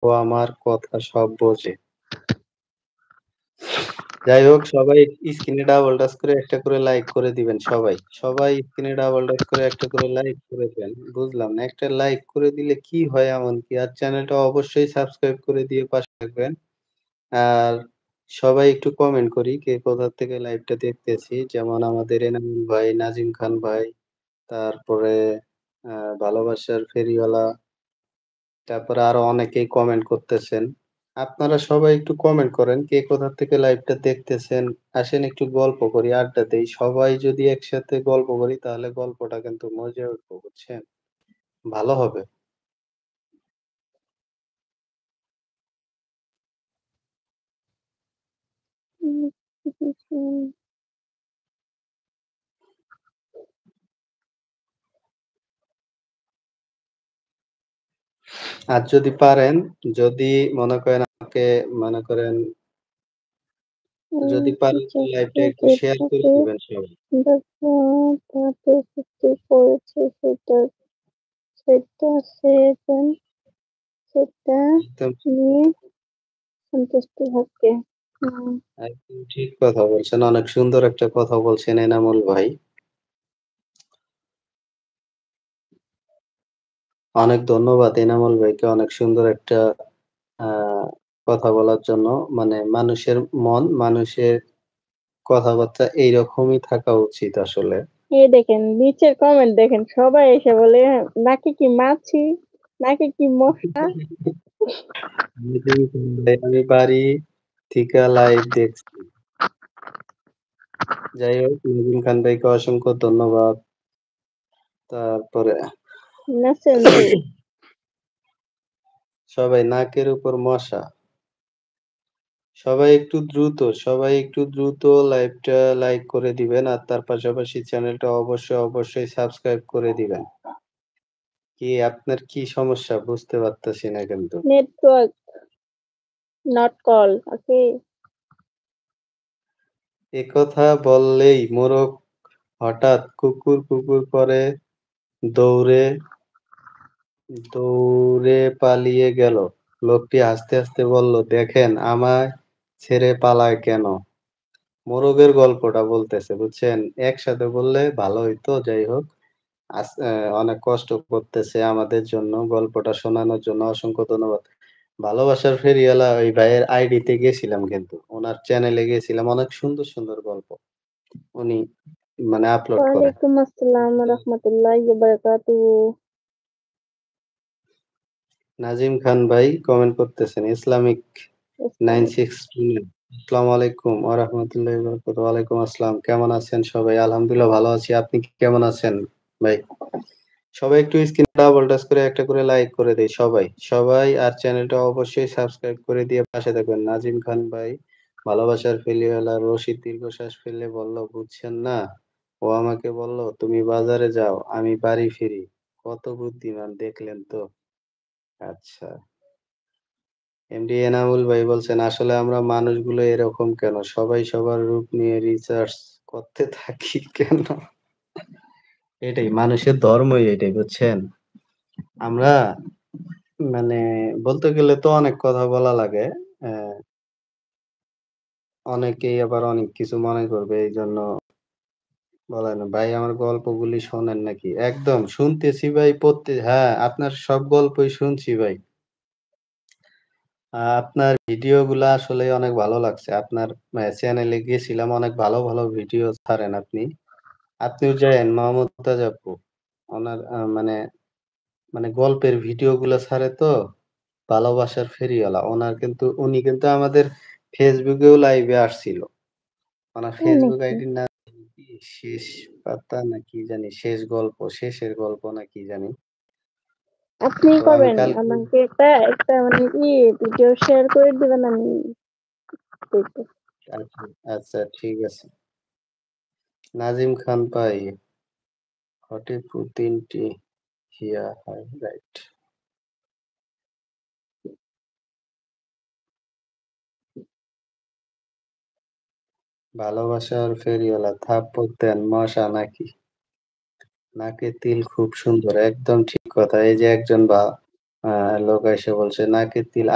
ও আমার কথা সব বোঝে। যাই হোক সবাই স্ক্রিনে ডাবল টাচ করে একটা করে লাইক করে দিবেন সবাই। সবাই স্ক্রিনে ডাবল টাচ করে একটা করে লাইক করে দেন। বুঝলাম না একটা লাইক করে দিলে কি হয় এমন কি? আর চ্যানেলটা অবশ্যই সাবস্ক্রাইব করে দিয়ে পাশে থাকবেন। আর সবাই একটু কমেন্ট করি কে কোথা থেকে লাইভটা দেখতেছি। যেমন আমাদের এনামুল ভাই, নাজিম খান ভাই, তারপরে আ ভালোবাসার ফেরিওয়ালা, তারপরে আরো অনেকেই কমেন্ট করতেছেন। আপনারা সবাই একটু কমেন্ট করেন কে কোথা থেকে লাইভটা দেখতেছেন। আসেন একটু গল্প করি, আড্ডা দেই। সবাই যদি একসাথে গল্প করি তাহলে গল্পটা কিন্তু মজে উঠবে, বুঝছেন? ভালো হবে। আর যদি পারেন, যদি মনে করেন আমাকে মনে করেন যদি পারেন তো লাইভটা একটু শেয়ার করে যেটাতে দিবেন সবাই। তাতে সৃষ্টি করেছে সেটা সেটা একদম নিয়ে সন্তুষ্ট থাকে। একদম ঠিক কথা বলছেন। অনেক সুন্দর একটা কথা বলছেন এনামুল ভাই। অনেক ধন্যবাদ এনামুল ভাইকে অনেক সুন্দর একটা আ কথা বলার জন্য। মানে মানুষের মন, মানুষের কথাবার্তা এইরকমই থাকা উচিত আসলে। এই দেখেন নিচের কমেন্ট দেখেন সবাই এসে বলে নাকি কি মাছি নাকি কি মশা। আমি বাড়ি থিকা লাইভ দেখছি। যাই হোক নজরুল খান ভাইকে অসংখ্য ধন্যবাদ। তারপরে নাসেন্দু সবাই নাকের উপর মশা। সবাই একটু দ্রুত লাইভটা লাইক করে দিবেন। আর তার পাশাপাশি চ্যানেলটা অবশ্যই সাবস্ক্রাইব করে দিবেন। কি আপনার কি সমস্যা বুঝতে পারতেছি না কিন্তু। Network not call okay. একথা বললেই মোরগ হঠাৎ কুকুর করে দৌড়ে দৌড়ে পালিয়ে গেল। লোকটি হাসতে বলল, "দেখেন আমায় ছেড়ে পালায় কেন?" মোরগের গল্পটা বলতেছে বুঝছেন? একসাথে বললে ভালো হইতো। যাই হোক আস অ্যা অনেক কষ্ট করতেছে আমাদের জন্য। গল্পটা শোনানোর জন্য অসংখ্য ধন্যবাদ। ভালোবাসার ফেরিওয়ালা ওই ভাইয়ের আইডিতে গেছিলাম কিন্তু। উনার চ্যানেলে গেছিলাম। অনেক সুন্দর গল্প উনি মানে আপলোড করে। ওয়ালাইকুম আসসালাম রহমতুল্লাহি ওয়া বারাকাতুহু। নাজিম খান ভাই কমেন্ট করতেছেন। ইসলামিক ইসলামিক 962 আসসালামু আলাইকুম ওয়া রাহমাতুল্লাহি ওয়া বারাকাতুহু। ওয়ালাইকুম আসসালাম। কেমন আছেন সবাই? আলহামদুলিল্লাহ ভালো আছি। আপনি কেমন আছেন ভাই? সবাই একটু স্ক্রিনে ডাবল টাচ করে একটা করে লাইক করে দেই সবাই। সবাই আর চ্যানেলটা অবশ্যই সাবস্ক্রাইব করে দিয়ে পাশে থাকবেন। নাজিম খান ভাই, ভালোবাসার ফেরিওয়ালা রশিদ দীর্ঘশ্বাস ফেলে বলল, "বুঝছেন না? ও আমাকে বলল, তুমি বাজারে যাও, আমি বাড়ি ফিরি।" কত বুদ্ধিমান দেখলেন তো? আচ্ছা। এমডি এনামুল ভাই বলছেন, "আসলে আমরা মানুষগুলো এরকম কেন? সবাই সবার রূপ নিয়ে রিসার্চ করতে থাকি কেন?" এটাই মানুষের ধর্মই এটাই বুঝছেন? আমরা মানে বলতে গেলে তো অনেক কথা বলা লাগে। অ্যা অনেকেই আবার অনেক কিছু মনে করবে এইজন্য বলে না। ভাই আমার গল্পগুলি শোনেন নাকি? একদম শুনতেছি ভাই হ্যাঁ, আপনার সব গল্পই শুনছি ভাই। আপনার ভিডিওগুলা আসলেই অনেক ভালো লাগছে। আপনার চ্যানেলে গিয়েছিলাম অনেক ভালো ভিডিও ছাড়েন আপনি। আপনিও যায়েন মমতাজ আপু। ওনার মানে গল্পের ভিডিওগুলা ছাড়ে তো ভালোবাসার ফেরিওয়ালা। উনি কিন্তু আমাদের ফেসবুকেও লাইভে আসছিল। ওনার তাই ফেসবুক নাকি? আইডির নাম কি? শেষ পাতা না কি জানি? শেষের গল্প না কি জানি? আপনি তো আমি করবেন কালকে আমাকে একটা মানে ভিডিও শেয়ার করে দিবেন আমি দেখবো। আচ্ছা, আচ্ছা ঠিক আছে। নাজিম খান ভাই, ফর্টি ৩ টি হিয়া হাই রাইট। ভালোবাসার ফেরিওয়ালা থাপ্পড় দেন মশা নাকি? নাকের তিল খুব সুন্দর। একদম ঠিক কথা। এই যে একজন লোক এসে বলছে নাকের তিল